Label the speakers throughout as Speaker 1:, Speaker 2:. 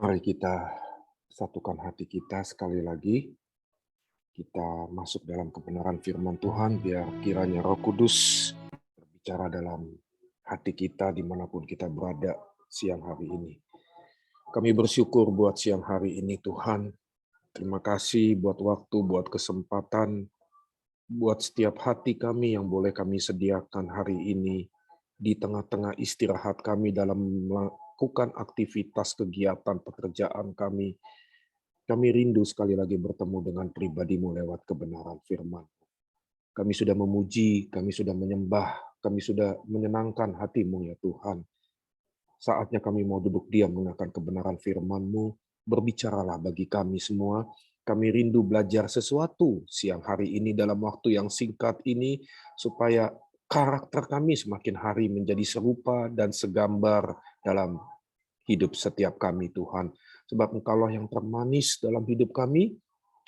Speaker 1: Mari kita satukan hati kita sekali lagi. Kita masuk dalam kebenaran firman Tuhan, biar kiranya Roh Kudus berbicara dalam hati kita dimanapun kita berada siang hari ini. Kami bersyukur buat siang hari ini Tuhan. Terima kasih buat waktu, buat kesempatan, buat setiap hati kami yang boleh kami sediakan hari ini di tengah-tengah istirahat kami dalam melakukan aktivitas kegiatan pekerjaan kami. Kami rindu sekali lagi bertemu dengan pribadi-Mu lewat kebenaran firman. Kami sudah memuji, kami sudah menyembah, kami sudah menyenangkan hati-Mu ya Tuhan. Saatnya kami mau duduk diam mendengarkan kebenaran firman-Mu. Berbicaralah bagi kami semua. Kami rindu belajar sesuatu siang hari ini dalam waktu yang singkat ini, supaya karakter kami semakin hari menjadi serupa dan segambar dalam hidup setiap kami Tuhan. Sebab Engkaulah yang termanis dalam hidup kami,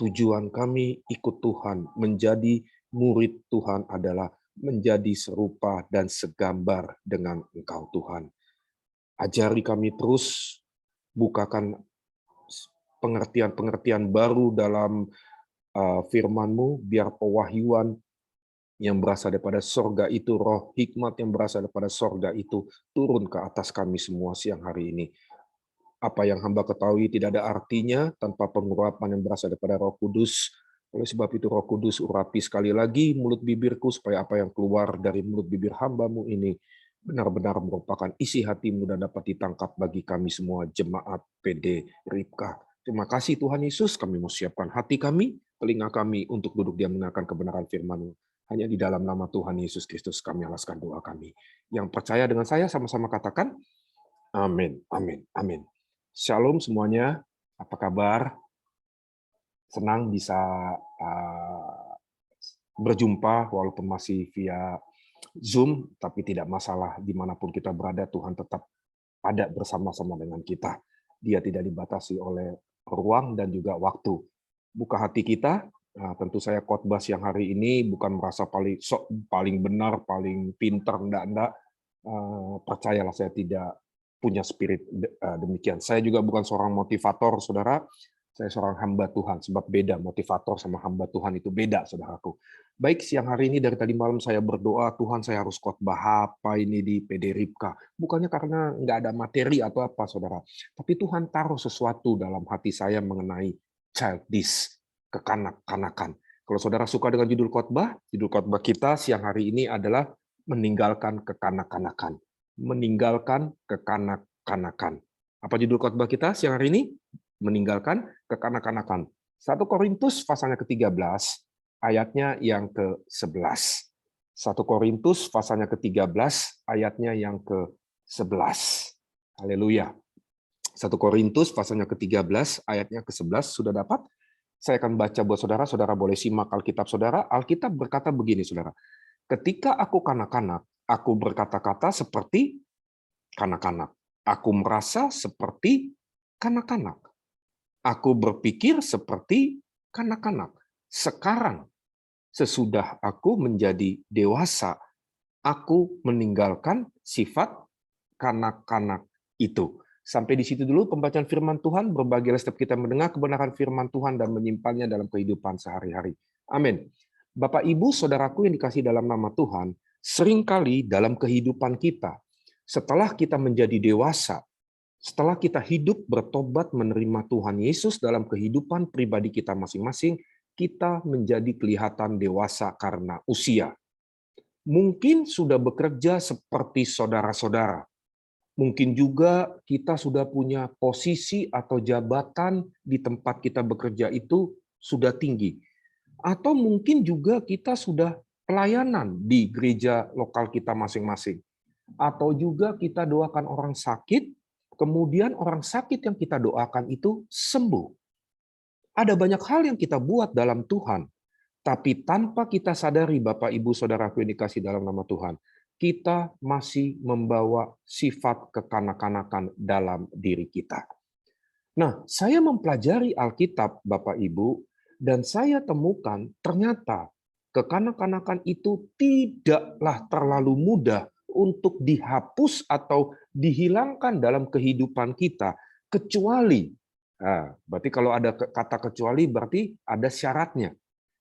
Speaker 1: tujuan kami ikut Tuhan, menjadi murid Tuhan adalah menjadi serupa dan segambar dengan Engkau Tuhan. Ajari kami terus, bukakan pengertian-pengertian baru dalam firman-Mu, biar pewahyuan yang berasal daripada sorga itu, roh hikmat yang berasal daripada sorga itu, turun ke atas kami semua siang hari ini. Apa yang hamba ketahui tidak ada artinya tanpa pengurapan yang berasal daripada Roh Kudus. Oleh sebab itu Roh Kudus urapi sekali lagi mulut bibirku, supaya apa yang keluar dari mulut bibir hamba-Mu ini benar-benar merupakan isi hati-Mu dan dapat ditangkap bagi kami semua jemaat PD Ribka. Terima kasih Tuhan Yesus, kami mau siapkan hati kami, telinga kami untuk duduk diam mendengarkan kebenaran firman-Mu. Hanya di dalam nama Tuhan Yesus Kristus kami alaskan doa kami. Yang percaya dengan saya sama-sama katakan, amin, amin, amin. Shalom semuanya, apa kabar? Senang bisa berjumpa walaupun masih via Zoom, tapi tidak masalah dimanapun kita berada, Tuhan tetap ada bersama-sama dengan kita. Dia tidak dibatasi oleh ruang dan juga waktu. Buka hati kita, tentu saya khotbah siang hari ini bukan merasa paling benar, paling pintar, enggak. Percayalah saya tidak punya spirit demikian. Saya juga bukan seorang motivator, saudara. Saya seorang hamba Tuhan, sebab beda motivator sama hamba Tuhan itu beda, saudaraku. Baik, siang hari ini dari tadi malam saya berdoa, Tuhan saya harus khotbah apa ini di PD Ribka. Bukannya karena nggak ada materi atau apa, saudara. Tapi Tuhan taruh sesuatu dalam hati saya mengenai childish, kekanak-kanakan. Kalau saudara suka dengan judul khotbah kita siang hari ini adalah meninggalkan kekanak-kanakan. Meninggalkan kekanak-kanakan. Apa judul khotbah kita siang hari ini? Meninggalkan kekanak-kanakan. 1 Korintus pasalnya ke-13, ayatnya yang ke-11. 1 Korintus pasalnya ke-13, ayatnya yang ke-11. Haleluya. 1 Korintus pasalnya ke-13, ayatnya ke-11, sudah dapat? Saya akan baca buat saudara, saudara boleh simak Alkitab saudara. Alkitab berkata begini, saudara. Ketika aku kanak-kanak, aku berkata-kata seperti kanak-kanak. Aku merasa seperti kanak-kanak. Aku berpikir seperti kanak-kanak. Sekarang, sesudah aku menjadi dewasa, aku meninggalkan sifat kanak-kanak itu. Sampai di situ dulu pembacaan firman Tuhan. Berbahagialah setiap kita mendengar kebenaran firman Tuhan dan menyimpannya dalam kehidupan sehari-hari. Amin. Bapak, Ibu, Saudaraku yang dikasihi dalam nama Tuhan, seringkali dalam kehidupan kita, setelah kita menjadi dewasa, setelah kita hidup bertobat menerima Tuhan Yesus dalam kehidupan pribadi kita masing-masing, kita menjadi kelihatan dewasa karena usia. Mungkin sudah bekerja seperti saudara-saudara. Mungkin juga kita sudah punya posisi atau jabatan di tempat kita bekerja itu sudah tinggi. Atau mungkin juga kita sudah pelayanan di gereja lokal kita masing-masing. Atau juga kita doakan orang sakit, kemudian orang sakit yang kita doakan itu sembuh. Ada banyak hal yang kita buat dalam Tuhan, tapi tanpa kita sadari, Bapak, Ibu, Saudaraku yang dikasih dalam nama Tuhan, kita masih membawa sifat kekanak-kanakan dalam diri kita. Nah, saya mempelajari Alkitab, Bapak, Ibu, dan saya temukan ternyata kekanak-kanakan itu tidaklah terlalu mudah untuk dihapus atau dihilangkan dalam kehidupan kita, kecuali. Nah, berarti kalau ada kata kecuali berarti ada syaratnya.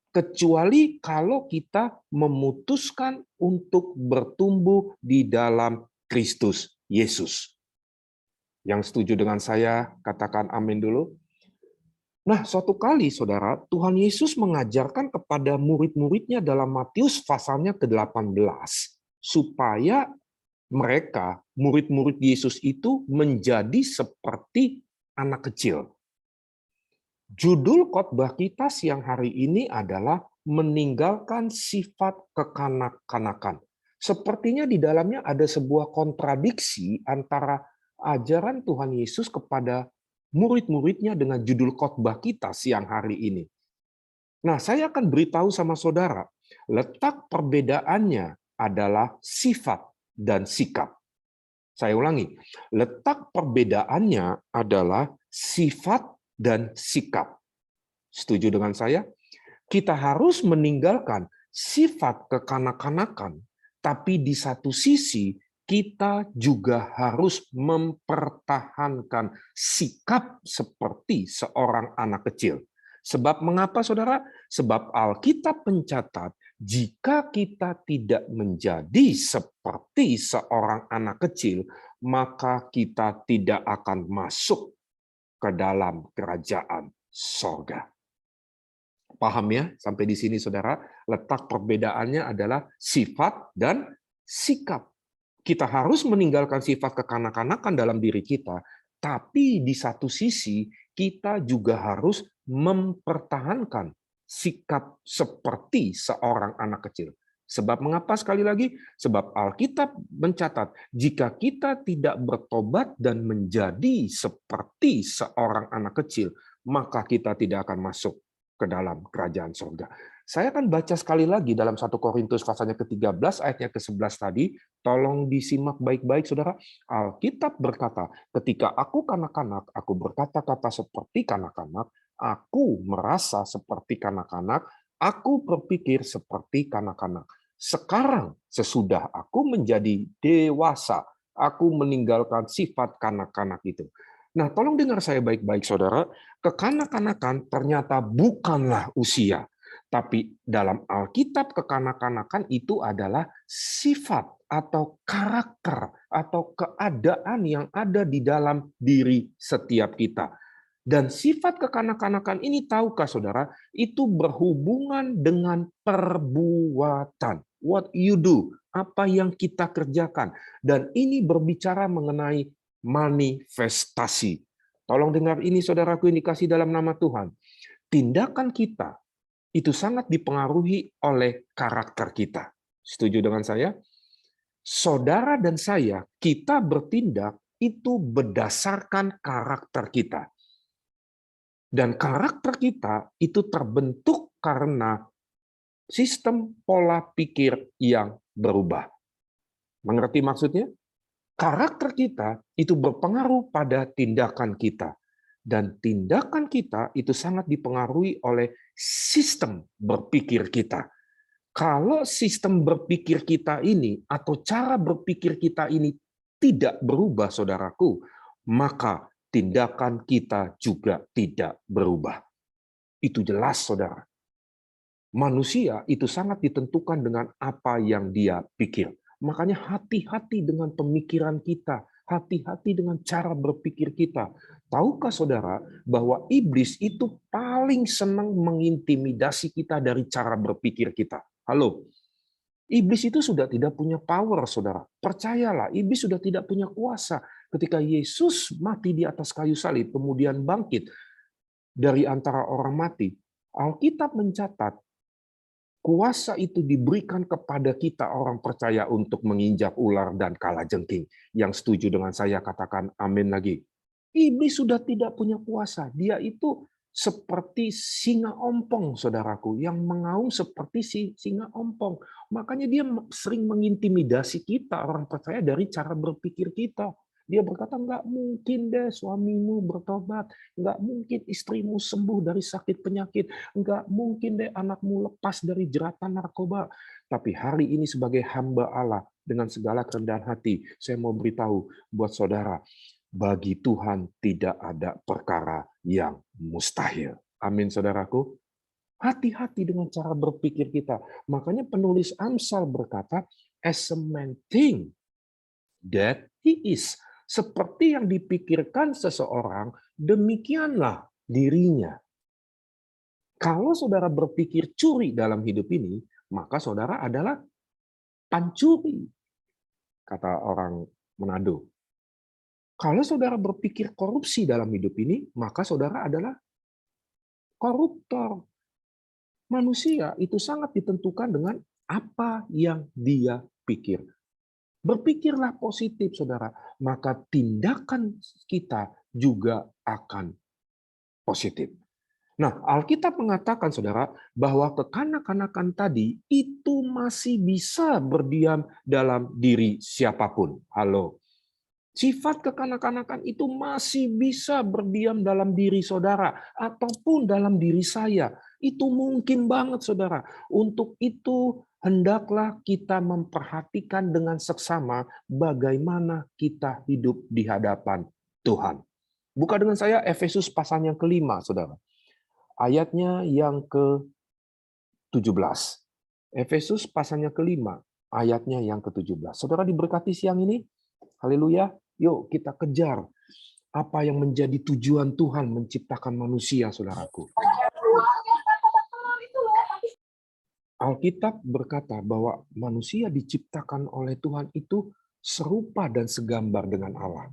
Speaker 1: Kecuali kalau kita memutuskan untuk bertumbuh di dalam Kristus Yesus. Yang setuju dengan saya, katakan amin dulu. Nah, suatu kali, saudara, Tuhan Yesus mengajarkan kepada murid-muridnya dalam Matius pasalnya ke-18, supaya mereka, murid-murid Yesus itu menjadi seperti anak kecil. Judul khotbah kita siang hari ini adalah meninggalkan sifat kekanak-kanakan. Sepertinya di dalamnya ada sebuah kontradiksi antara ajaran Tuhan Yesus kepada murid-muridnya dengan judul khotbah kita siang hari ini. Nah, saya akan beritahu sama saudara, letak perbedaannya adalah sifat dan sikap. Saya ulangi, letak perbedaannya adalah sifat dan sikap. Setuju dengan saya? Kita harus meninggalkan sifat kekanak-kanakan, tapi di satu sisi kita juga harus mempertahankan sikap seperti seorang anak kecil. Sebab mengapa, saudara? Sebab Alkitab mencatat, jika kita tidak menjadi seperti seorang anak kecil, maka kita tidak akan masuk ke dalam kerajaan sorga. Paham ya? Sampai di sini, saudara. Letak perbedaannya adalah sifat dan sikap. Kita harus meninggalkan sifat kekanak-kanakan dalam diri kita, tapi di satu sisi kita juga harus mempertahankan sikap seperti seorang anak kecil. Sebab mengapa sekali lagi? Sebab Alkitab mencatat, jika kita tidak bertobat dan menjadi seperti seorang anak kecil, maka kita tidak akan masuk ke dalam kerajaan surga. Saya akan baca sekali lagi dalam 1 Korintus pasalnya ke-13 ayatnya ke-11 tadi. Tolong disimak baik-baik, saudara. Alkitab berkata, ketika aku kanak-kanak, aku berkata-kata seperti kanak-kanak, aku merasa seperti kanak-kanak, aku berpikir seperti kanak-kanak. Sekarang, sesudah aku menjadi dewasa, aku meninggalkan sifat kanak-kanak itu. Nah, tolong dengar saya baik-baik, saudara. Kekanak-kanakan ternyata bukanlah usia. Tapi dalam Alkitab kekanak-kanakan itu adalah sifat atau karakter atau keadaan yang ada di dalam diri setiap kita. Dan sifat kekanak-kanakan ini, tahukah saudara, itu berhubungan dengan perbuatan. What you do, apa yang kita kerjakan. Dan ini berbicara mengenai manifestasi. Tolong dengar ini, saudaraku yang dikasih dalam nama Tuhan. Tindakan kita itu sangat dipengaruhi oleh karakter kita. Setuju dengan saya? Saudara dan saya, kita bertindak itu berdasarkan karakter kita. Dan karakter kita itu terbentuk karena sistem pola pikir yang berubah. Mengerti maksudnya? Karakter kita itu berpengaruh pada tindakan kita. Dan tindakan kita itu sangat dipengaruhi oleh sistem berpikir kita. Kalau sistem berpikir kita ini atau cara berpikir kita ini tidak berubah, saudaraku, maka tindakan kita juga tidak berubah. Itu jelas, saudara. Manusia itu sangat ditentukan dengan apa yang dia pikir. Makanya hati-hati dengan pemikiran kita, hati-hati dengan cara berpikir kita. Tahukah saudara bahwa iblis itu paling senang mengintimidasi kita dari cara berpikir kita? Halo, iblis itu sudah tidak punya power, saudara. Percayalah, iblis sudah tidak punya kuasa. Ketika Yesus mati di atas kayu salib, kemudian bangkit dari antara orang mati, Alkitab mencatat kuasa itu diberikan kepada kita orang percaya untuk menginjak ular dan kalajengking. Yang setuju dengan saya katakan amin lagi. Iblis sudah tidak punya kuasa. Dia itu seperti singa ompong, saudaraku, yang mengaum seperti singa ompong. Makanya dia sering mengintimidasi kita, orang percaya, dari cara berpikir kita. Dia berkata, nggak mungkin deh suamimu bertobat, nggak mungkin istrimu sembuh dari sakit penyakit, nggak mungkin deh anakmu lepas dari jeratan narkoba. Tapi hari ini sebagai hamba Allah, dengan segala kerendahan hati, saya mau beritahu buat saudara, Bagi Tuhan tidak ada perkara yang mustahil. Amin, saudaraku. Hati-hati dengan cara berpikir kita. Makanya penulis Amsal berkata, as a man think that he is. Seperti yang dipikirkan seseorang, demikianlah dirinya. Kalau saudara berpikir curi dalam hidup ini, maka saudara adalah pancuri, kata orang Manado. Kalau saudara berpikir korupsi dalam hidup ini, maka saudara adalah koruptor. Manusia itu sangat ditentukan dengan apa yang dia pikir. Berpikirlah positif, saudara, maka tindakan kita juga akan positif. Nah, Alkitab mengatakan, saudara, bahwa kekanak-kanakan tadi itu masih bisa berdiam dalam diri siapapun. Halo. Sifat kekanak-kanakan itu masih bisa berdiam dalam diri saudara ataupun dalam diri saya. Itu mungkin banget, saudara. Untuk itu, hendaklah kita memperhatikan dengan seksama bagaimana kita hidup di hadapan Tuhan. Buka dengan saya Efesus pasal yang kelima, saudara. Ayatnya yang ke-17. Efesus pasalnya kelima, ayatnya yang ke-17. Saudara diberkati siang ini? Haleluya. Yuk kita kejar apa yang menjadi tujuan Tuhan menciptakan manusia, saudaraku. Alkitab berkata bahwa manusia diciptakan oleh Tuhan itu serupa dan segambar dengan Allah.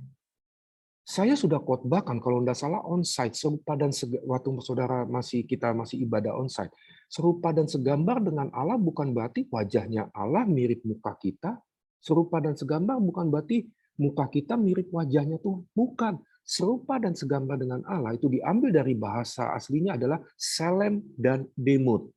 Speaker 1: Saya sudah khotbahkan kalau tidak salah onsite, serupa dan waktu saudara kita masih ibadah onsite. Serupa dan segambar dengan Allah bukan berarti wajahnya Allah mirip muka kita. Serupa dan segambar bukan berarti muka kita mirip wajahnya Tuhan. Bukan. Serupa dan segambar dengan Allah itu diambil dari bahasa aslinya adalah selem dan demut.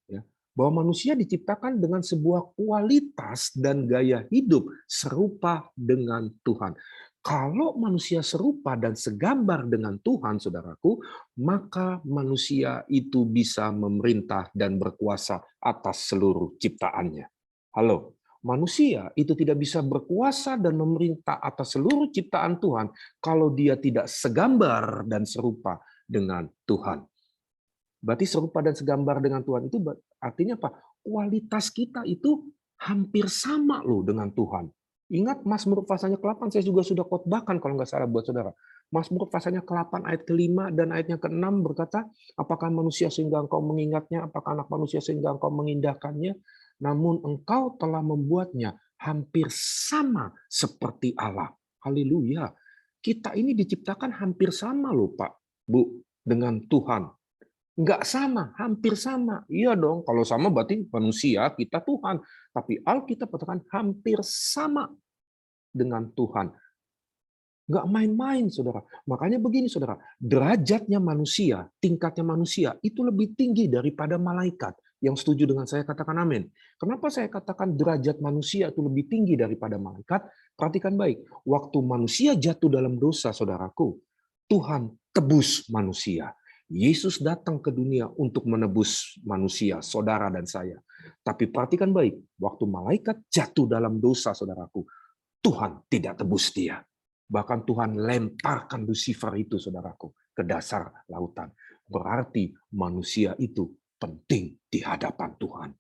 Speaker 1: Ya, bahwa manusia diciptakan dengan sebuah kualitas dan gaya hidup serupa dengan Tuhan. Kalau manusia serupa dan segambar dengan Tuhan, saudaraku, maka manusia itu bisa memerintah dan berkuasa atas seluruh ciptaannya. Halo. Manusia itu tidak bisa berkuasa dan memerintah atas seluruh ciptaan Tuhan kalau dia tidak segambar dan serupa dengan Tuhan. Berarti serupa dan segambar dengan Tuhan itu artinya apa? Kualitas kita itu hampir sama loh dengan Tuhan. Ingat Mazmur pasalnya ke-8, saya juga sudah khotbahkan kalau nggak salah buat saudara. Mazmur pasalnya ke-8 ayat ke-5 dan ayatnya ke-6 berkata, apakah manusia sehingga engkau mengingatnya, apakah anak manusia sehingga engkau mengindahkannya? Namun engkau telah membuatnya hampir sama seperti Allah. Haleluya. Kita ini diciptakan hampir sama loh Pak, Bu, dengan Tuhan. Enggak sama, hampir sama. Iya dong, kalau sama berarti manusia, kita Tuhan. Tapi Alkitab katakan hampir sama dengan Tuhan. Enggak main-main, saudara. Makanya begini, saudara. Derajatnya manusia, tingkatnya manusia, itu lebih tinggi daripada malaikat. Yang setuju dengan saya katakan amin. Kenapa saya katakan derajat manusia itu lebih tinggi daripada malaikat? Perhatikan baik. Waktu manusia jatuh dalam dosa, saudaraku, Tuhan tebus manusia. Yesus datang ke dunia untuk menebus manusia, saudara dan saya. Tapi perhatikan baik, waktu malaikat jatuh dalam dosa, saudaraku, Tuhan tidak tebus dia. Bahkan Tuhan lemparkan Lucifer itu, saudaraku, ke dasar lautan. Berarti manusia itu penting di hadapan Tuhan.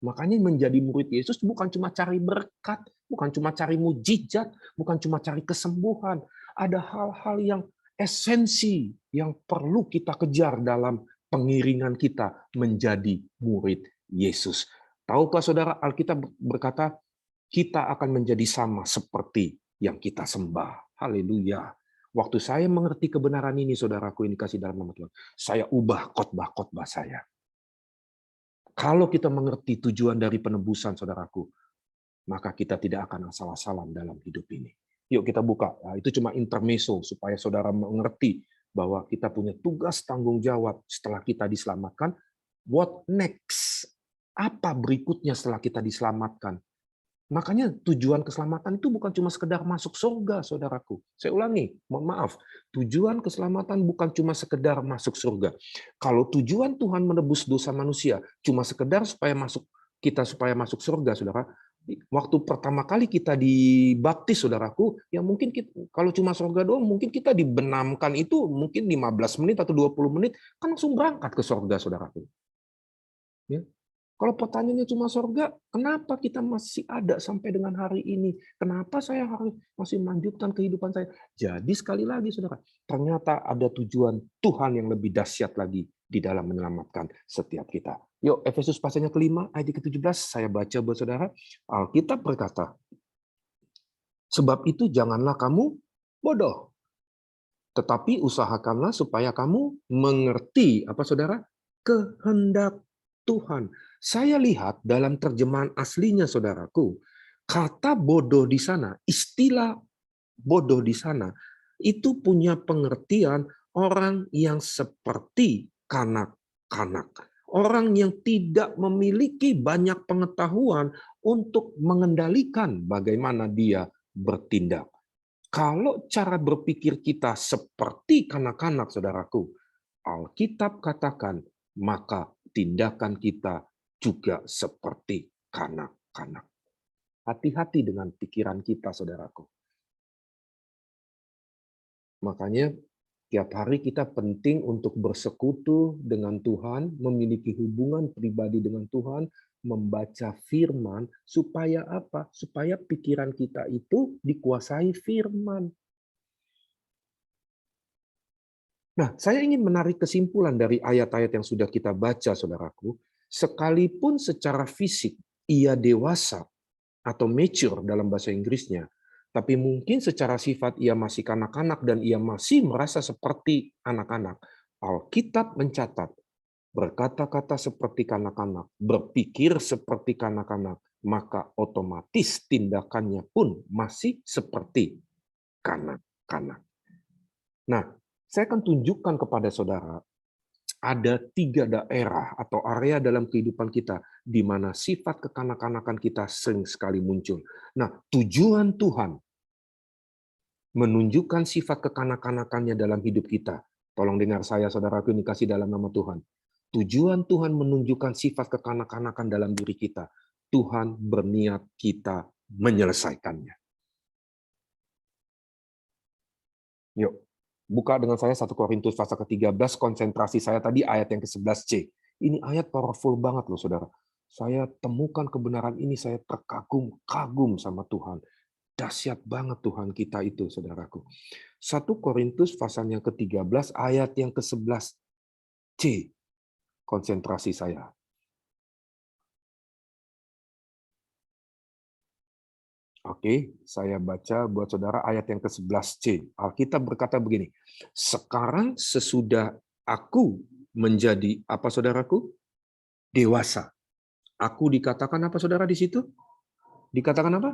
Speaker 1: Makanya menjadi murid Yesus bukan cuma cari berkat, bukan cuma cari mujizat, bukan cuma cari kesembuhan. Ada hal-hal yang esensi yang perlu kita kejar dalam pengiringan kita menjadi murid Yesus. Tahukah saudara, Alkitab berkata, kita akan menjadi sama seperti yang kita sembah. Haleluya. Waktu saya mengerti kebenaran ini, saudaraku, ini kasih dalam nama Tuhan, saya ubah khotbah-khotbah saya. Kalau kita mengerti tujuan dari penebusan, saudaraku, maka kita tidak akan asal-asalan dalam hidup ini. Yuk kita buka. Nah, itu cuma intermezzo supaya saudara mengerti bahwa kita punya tugas tanggung jawab setelah kita diselamatkan. What next? Apa berikutnya setelah kita diselamatkan? Makanya tujuan keselamatan itu bukan cuma sekedar masuk surga, saudaraku. Saya ulangi, mohon maaf. Tujuan keselamatan bukan cuma sekedar masuk surga. Kalau tujuan Tuhan menebus dosa manusia cuma sekedar supaya masuk surga, saudara, Waktu pertama kali kita dibaptis, saudaraku, ya mungkin kalau cuma surga doang, mungkin kita dibenamkan itu mungkin 15 menit atau 20 menit, kan langsung berangkat ke surga, saudaraku. Ya. Kalau pertanyaannya cuma surga, kenapa kita masih ada sampai dengan hari ini? Kenapa saya harus masih melanjutkan kehidupan saya? Jadi sekali lagi, saudara, ternyata ada tujuan Tuhan yang lebih dahsyat lagi di dalam menyelamatkan setiap kita. Yuk, Efesus pasalnya kelima, ayat ke-17, saya baca buat saudara. Alkitab berkata, sebab itu janganlah kamu bodoh, tetapi usahakanlah supaya kamu mengerti, apa saudara? Kehendak Tuhan. Saya lihat dalam terjemahan aslinya, saudaraku, kata bodoh di sana, istilah bodoh di sana, itu punya pengertian orang yang seperti kanak-kanak. Orang yang tidak memiliki banyak pengetahuan untuk mengendalikan bagaimana dia bertindak. Kalau cara berpikir kita seperti kanak-kanak, saudaraku, Alkitab katakan, maka tindakan kita juga seperti kanak-kanak. Hati-hati dengan pikiran kita, saudaraku. Makanya tiap hari kita penting untuk bersekutu dengan Tuhan, memiliki hubungan pribadi dengan Tuhan, membaca firman, supaya apa? Supaya pikiran kita itu dikuasai firman. Nah, saya ingin menarik kesimpulan dari ayat-ayat yang sudah kita baca, saudaraku. Sekalipun secara fisik ia dewasa atau mature dalam bahasa Inggrisnya, tapi mungkin secara sifat ia masih kanak-kanak dan ia masih merasa seperti anak-anak. Alkitab mencatat, berkata-kata seperti kanak-kanak, berpikir seperti kanak-kanak, maka otomatis tindakannya pun masih seperti kanak-kanak. Nah, saya akan tunjukkan kepada saudara, ada 3 daerah atau area dalam kehidupan kita di mana sifat kekanak-kanakan kita sering sekali muncul. Nah, tujuan Tuhan menunjukkan sifat kekanak-kanakannya dalam hidup kita. Tolong dengar saya, saudaraku, ini kasih dalam nama Tuhan. Tujuan Tuhan menunjukkan sifat kekanak-kanakan dalam diri kita. Tuhan berniat kita menyelesaikannya. Yuk, buka dengan saya 1 Korintus pasal ke-13, konsentrasi saya tadi ayat yang ke-11C. Ini ayat powerful banget loh, saudara. Saya temukan kebenaran ini, saya terkagum sama Tuhan. Dahsyat banget Tuhan kita itu, saudaraku. 1 Korintus pasal yang ke-13, ayat yang ke-11C. Konsentrasi saya. Oke, saya baca buat saudara ayat yang ke-11C. Alkitab berkata begini, sekarang sesudah aku menjadi, apa saudaraku? Dewasa. Aku dikatakan apa saudara di situ? Dikatakan apa?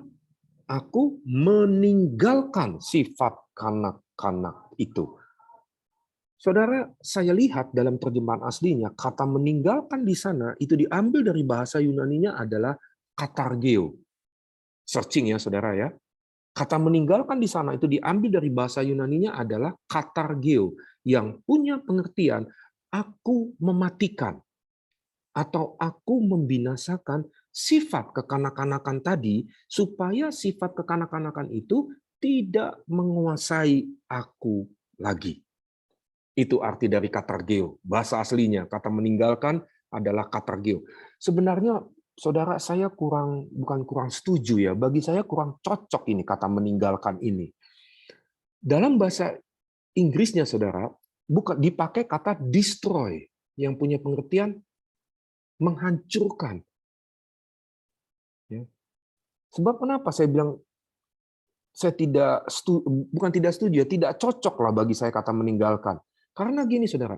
Speaker 1: Aku meninggalkan sifat kanak-kanak itu. Saudara, saya lihat dalam terjemahan aslinya, kata meninggalkan di sana itu diambil dari bahasa Yunaninya adalah katargeo. Searching ya, saudara ya. Kata meninggalkan di sana itu diambil dari bahasa Yunaninya adalah katargeo, yang punya pengertian aku mematikan atau aku membinasakan sifat kekanak-kanakan tadi supaya sifat kekanak-kanakan itu tidak menguasai aku lagi. Itu arti dari katargeo. Bahasa aslinya, kata meninggalkan adalah katargeo. Sebenarnya, saudara, saya bukan kurang setuju ya. Bagi saya kurang cocok ini kata meninggalkan ini. Dalam bahasa Inggrisnya, saudara, bukan dipakai kata destroy, yang punya pengertian menghancurkan. Ya. Sebab kenapa saya bilang saya bukan tidak setuju, tidak cocok lah bagi saya kata meninggalkan. Karena gini, saudara,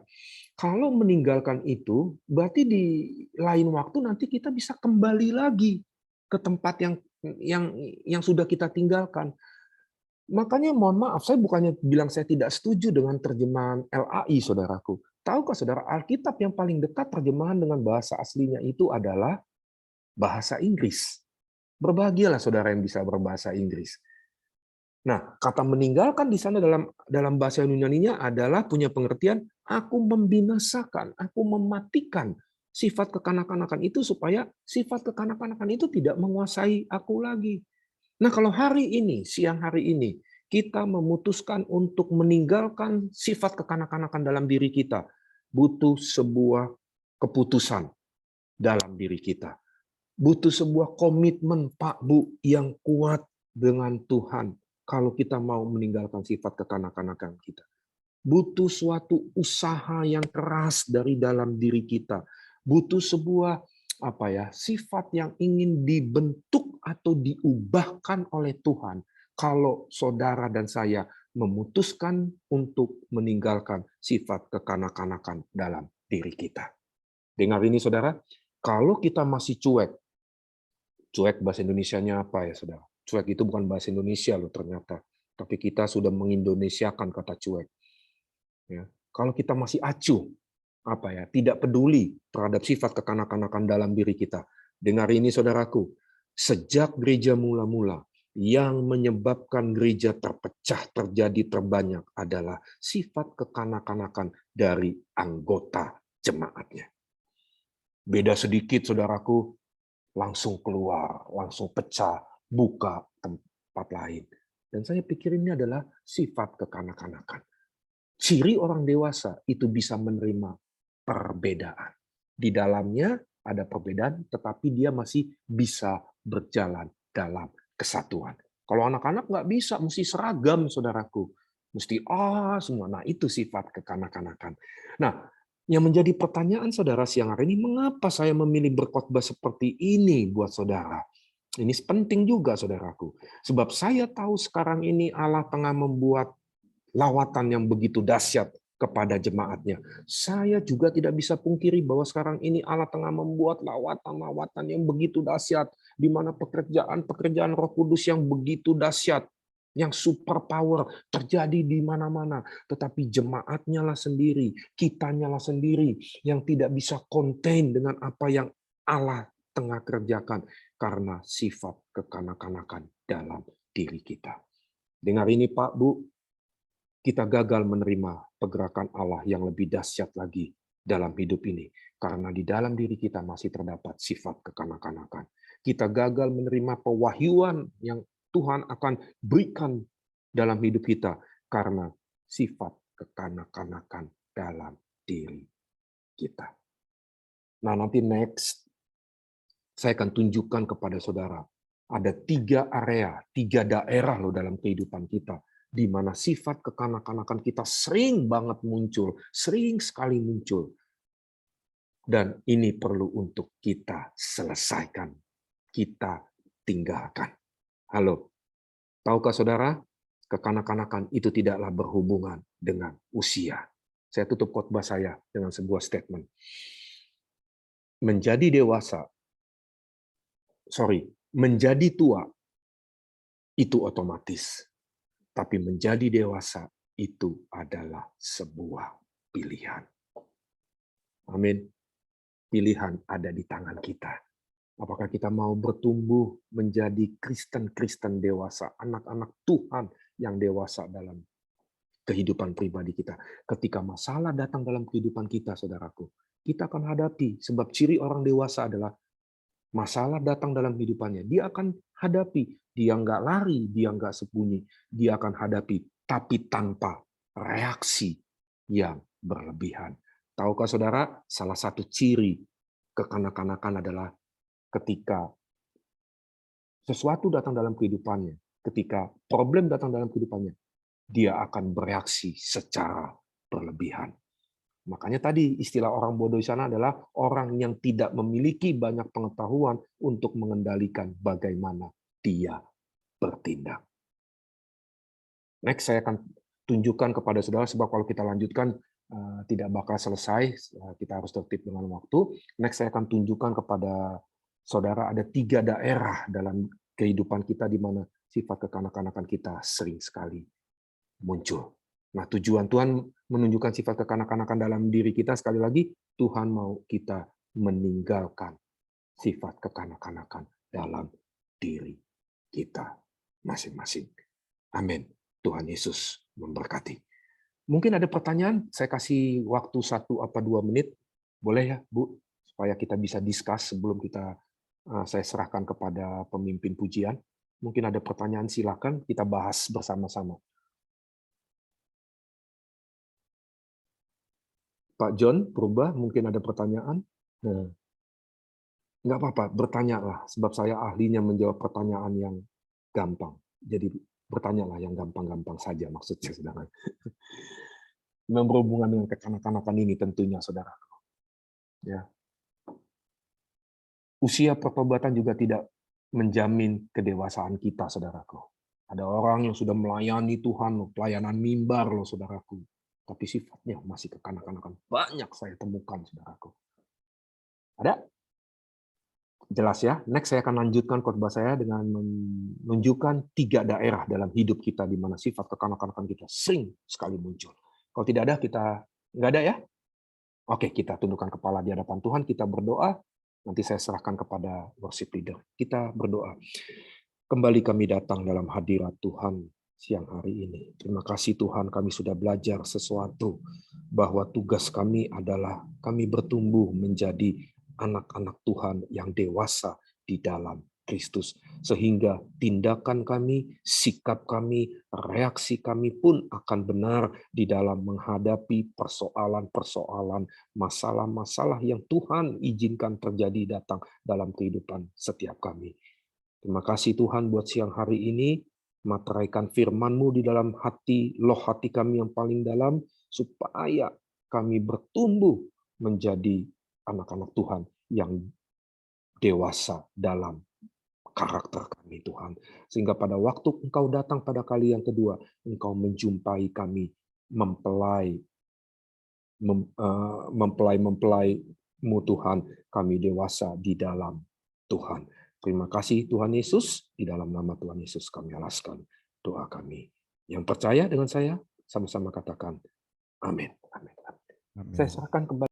Speaker 1: kalau meninggalkan itu, berarti di lain waktu nanti kita bisa kembali lagi ke tempat yang sudah kita tinggalkan. Makanya mohon maaf, saya bukannya bilang saya tidak setuju dengan terjemahan LAI, saudaraku. Tahukah saudara, Alkitab yang paling dekat terjemahan dengan bahasa aslinya itu adalah bahasa Inggris. Berbahagialah saudara yang bisa berbahasa Inggris. Nah, kata meninggalkan di sana dalam bahasa Yunaninya adalah punya pengertian aku membinasakan, aku mematikan sifat kekanak-kanakan itu supaya sifat kekanak-kanakan itu tidak menguasai aku lagi. Nah, kalau hari ini, siang hari ini, kita memutuskan untuk meninggalkan sifat kekanak-kanakan dalam diri kita, butuh sebuah keputusan dalam diri kita. Butuh sebuah komitmen, Pak, Bu, yang kuat dengan Tuhan kalau kita mau meninggalkan sifat kekanak-kanakan kita. Butuh suatu usaha yang keras dari dalam diri kita. Butuh sebuah sifat yang ingin dibentuk atau diubahkan oleh Tuhan kalau saudara dan saya memutuskan untuk meninggalkan sifat kekanak-kanakan dalam diri kita. Dengar ini saudara, kalau kita masih cuek bahasa Indonesianya apa ya saudara? Cuek itu bukan bahasa Indonesia loh ternyata, tapi kita sudah mengindonesiakan kata cuek. Ya. Kalau kita masih acuh, tidak peduli terhadap sifat kekanak-kanakan dalam diri kita. Dengar ini saudaraku, sejak gereja mula-mula, yang menyebabkan gereja terpecah terjadi terbanyak adalah sifat kekanak-kanakan dari anggota jemaatnya. Beda sedikit saudaraku, langsung keluar, langsung pecah, buka tempat lain. Dan saya pikir ini adalah sifat kekanak-kanakan. Ciri orang dewasa itu bisa menerima perbedaan. Di dalamnya ada perbedaan, tetapi dia masih bisa berjalan dalam kesatuan. Kalau anak-anak nggak bisa, mesti seragam, saudaraku. Mesti semua. Nah, itu sifat kekanak-kanakan. Nah, yang menjadi pertanyaan saudara siang hari ini, mengapa saya memilih berkhotbah seperti ini buat saudara? Ini penting juga, saudaraku. Sebab saya tahu sekarang ini Allah tengah membuat lawatan yang begitu dahsyat kepada jemaatnya. Saya juga tidak bisa pungkiri bahwa sekarang ini Allah tengah membuat lawatan-lawatan yang begitu dahsyat, di mana pekerjaan Roh Kudus yang begitu dahsyat, yang super power terjadi di mana-mana. Tetapi jemaatnya lah sendiri, kitanya lah sendiri yang tidak bisa contain dengan apa yang Allah tengah kerjakan karena sifat kekanak-kanakan dalam diri kita. Dengar ini Pak, Bu, kita gagal menerima pergerakan Allah yang lebih dahsyat lagi dalam hidup ini. Karena di dalam diri kita masih terdapat sifat kekanak-kanakan. Kita gagal menerima pewahyuan yang Tuhan akan berikan dalam hidup kita karena sifat kekanak-kanakan dalam diri kita. Nah, nanti next, saya akan tunjukkan kepada saudara, ada 3 area, 3 daerah loh dalam kehidupan kita, di mana sifat kekanak-kanakan kita sering banget muncul, sering sekali muncul. Dan ini perlu untuk kita selesaikan, kita tinggalkan. Halo, tahukah saudara, kekanak-kanakan itu tidaklah berhubungan dengan usia. Saya tutup khotbah saya dengan sebuah statement. Menjadi tua itu otomatis. Tapi menjadi dewasa itu adalah sebuah pilihan. Amin. Pilihan ada di tangan kita. Apakah kita mau bertumbuh menjadi Kristen-Kristen dewasa, anak-anak Tuhan yang dewasa dalam kehidupan pribadi kita. Ketika masalah datang dalam kehidupan kita, saudaraku, kita akan hadapi. Sebab ciri orang dewasa adalah masalah datang dalam kehidupannya. Dia akan hadapi. Dia nggak lari, dia nggak sembunyi. Dia akan hadapi, tapi tanpa reaksi yang berlebihan. Tahukah saudara, salah satu ciri kekanak-kanakan adalah ketika sesuatu datang dalam kehidupannya, ketika problem datang dalam kehidupannya, dia akan bereaksi secara berlebihan. Makanya tadi istilah orang bodoh di sana adalah orang yang tidak memiliki banyak pengetahuan untuk mengendalikan bagaimana dia bertindak. Next, saya akan tunjukkan kepada saudara, sebab kalau kita lanjutkan tidak bakal selesai, kita harus tertib dengan waktu. Next, saya akan tunjukkan kepada saudara ada 3 daerah dalam kehidupan kita di mana sifat kekanak-kanakan kita sering sekali muncul. Nah, tujuan Tuhan menunjukkan sifat kekanak-kanakan dalam diri kita, sekali lagi, Tuhan mau kita meninggalkan sifat kekanak-kanakan dalam diri kita masing-masing. Amin. Tuhan Yesus memberkati. Mungkin ada pertanyaan, saya kasih waktu 1 atau 2 menit. Boleh ya, Bu? supaya kita bisa discuss sebelum saya serahkan kepada pemimpin pujian. Mungkin ada pertanyaan, silakan kita bahas bersama-sama. Pak John Purba, mungkin ada pertanyaan? Nah, nggak apa-apa, bertanyalah, sebab saya ahlinya menjawab pertanyaan yang gampang. Jadi bertanyalah yang gampang-gampang saja maksudnya, saudara. Yang berhubungan dengan kekanak-kanakan ini tentunya, saudara. Ya. Usia pertobatan juga tidak menjamin kedewasaan kita, saudaraku. Ada orang yang sudah melayani Tuhan, pelayanan mimbar loh, saudaraku. Tapi sifatnya masih kekanak-kanakan. Banyak saya temukan, saudaraku. Ada? Jelas ya. Next saya akan lanjutkan khotbah saya dengan menunjukkan 3 daerah dalam hidup kita di mana sifat kekanak-kanakan kita sering sekali muncul. Kalau tidak ada, kita nggak ada ya? Oke, kita tundukkan kepala di hadapan Tuhan, kita berdoa. Nanti saya serahkan kepada worship leader. Kita berdoa. Kembali kami datang dalam hadirat Tuhan siang hari ini. Terima kasih Tuhan, kami sudah belajar sesuatu bahwa tugas kami adalah kami bertumbuh menjadi anak-anak Tuhan yang dewasa di dalam Kristus. Sehingga tindakan kami, sikap kami, reaksi kami pun akan benar di dalam menghadapi persoalan-persoalan, masalah-masalah yang Tuhan izinkan terjadi datang dalam kehidupan setiap kami. Terima kasih Tuhan buat siang hari ini, materaikan firman-Mu di dalam hati, loh hati kami yang paling dalam, supaya kami bertumbuh menjadi anak-anak Tuhan yang dewasa dalam karakter kami Tuhan. Sehingga pada waktu Engkau datang pada kali yang kedua, Engkau menjumpai kami mempelai-mu Tuhan, kami dewasa di dalam Tuhan. Terima kasih Tuhan Yesus, di dalam nama Tuhan Yesus kami alaskan doa kami. Yang percaya dengan saya, sama-sama katakan amin. Amin. Saya serahkan kembali.